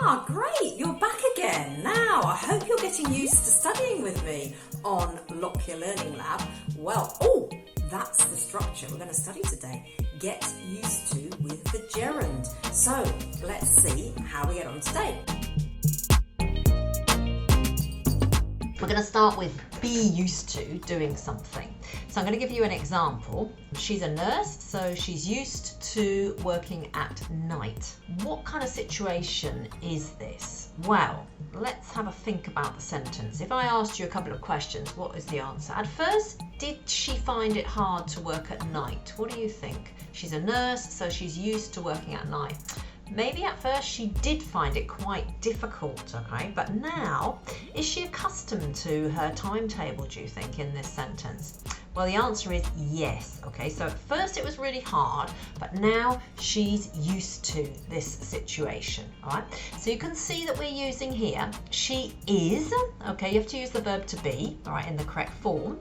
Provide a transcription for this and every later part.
Ah, great, you're back again. Now, I hope you're getting used to studying with me on LockyerLearningLab. Well, that's the structure we're going to study today. Get used to with the gerund. So, let's see how we get on today. We're going to start with be used to doing something. So I'm going to give you an example. She's a nurse, so she's used to working at night. What kind of situation is this? Well, let's have a think about the sentence. If I asked you a couple of questions, what is the answer? At first, did she find it hard to work at night? What do you think? She's a nurse, so she's used to working at night. Maybe at first she did find it quite difficult, okay? But now, is she accustomed to her timetable, do you think, in this sentence? Well, the answer is yes, okay? So at first it was really hard, but now she's used to this situation, all right? So you can see that we're using here, she is, okay? You have to use the verb to be, all right, in the correct form.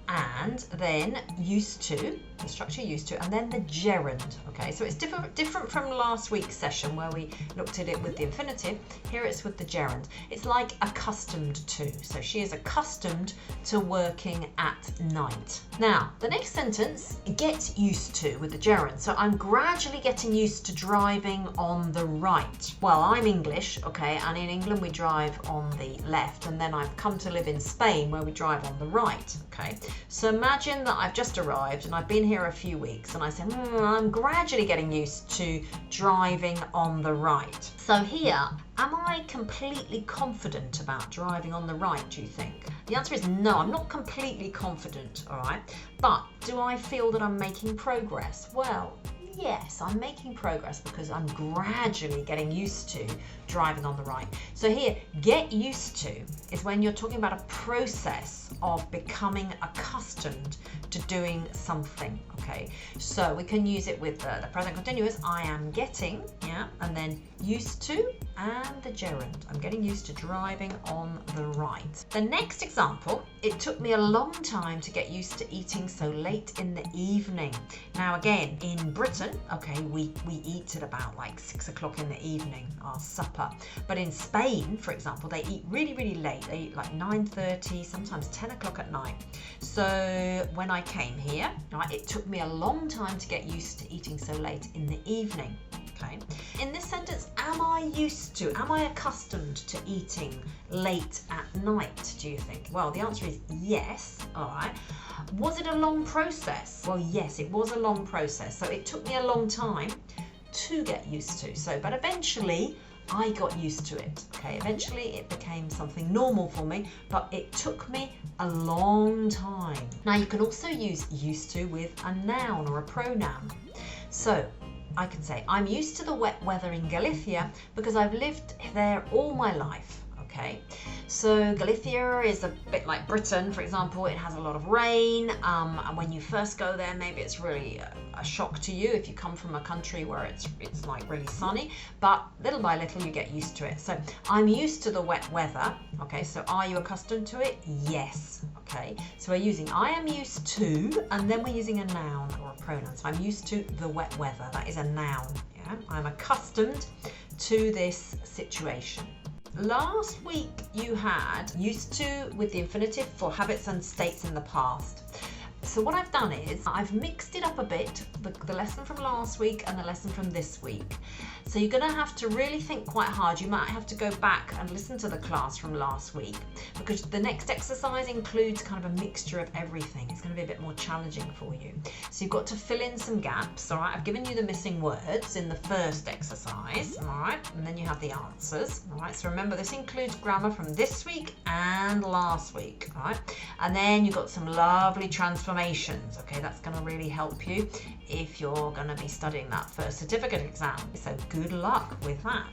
And then used to, the structure used to, and then the gerund, okay? So it's different from last week's session where we looked at it with the infinitive. Here it's with the gerund. It's like accustomed to. So she is accustomed to working at night. Now, the next sentence, get used to with the gerund. So I'm gradually getting used to driving on the right. Well, I'm English, okay? And in England we drive on the left, and then I've come to live in Spain where we drive on the right, okay? So imagine that I've just arrived and I've been here a few weeks and I say, I'm gradually getting used to driving on the right. So here, am I completely confident about driving on the right, do you think? The answer is no, I'm not completely confident, all right? But do I feel that I'm making progress? Well, yes, I'm making progress because I'm gradually getting used to driving on the right. So here, get used to is when you're talking about a process of becoming accustomed to doing something, okay? So we can use it with the present continuous, I am getting, yeah, and then used to, and the gerund. I'm getting used to driving on the right. The next example, it took me a long time to get used to eating so late in the evening. Now again, in Britain, okay, we eat at about like 6 o'clock in the evening, our supper. But in Spain, for example, they eat really, really late. They eat like 9:30, sometimes 10 o'clock at night. So when I came here, right, it took me a long time to get used to eating so late in the evening. Okay. In this sentence, am I used to, am I accustomed to eating late at night, do you think? Well, the answer is yes, all right. Was it a long process? Well, yes, it was a long process. So it took me a long time to get used to. So, but eventually I got used to it, okay? Eventually it became something normal for me, but it took me a long time. Now you can also use used to with a noun or a pronoun. So, I can say, I'm used to the wet weather in Galicia because I've lived there all my life, okay? So Galicia is a bit like Britain, for example. It has a lot of rain, and when you first go there, maybe it's really a shock to you if you come from a country where it's like really sunny, but little by little you get used to it. So I'm used to the wet weather, okay? So are you accustomed to it? Yes, okay? So we're using I am used to, and then we're using a noun or a pronoun. So I'm used to the wet weather. That is a noun, yeah? I'm accustomed to this situation. Last week you had used to with the infinitive for habits and states in the past. So what I've done is I've mixed it up a bit, the lesson from last week and the lesson from this week. So you're going to have to really think quite hard. You might have to go back and listen to the class from last week because the next exercise includes kind of a mixture of everything. It's going to be a bit more challenging for you. So you've got to fill in some gaps, all right? I've given you the missing words in the first exercise, all right? And then you have the answers, all right? So remember, this includes grammar from this week and last week, all right? And then you've got some lovely transformations, okay? That's going to really help you if you're going to be studying that first certificate exam. So good luck with that.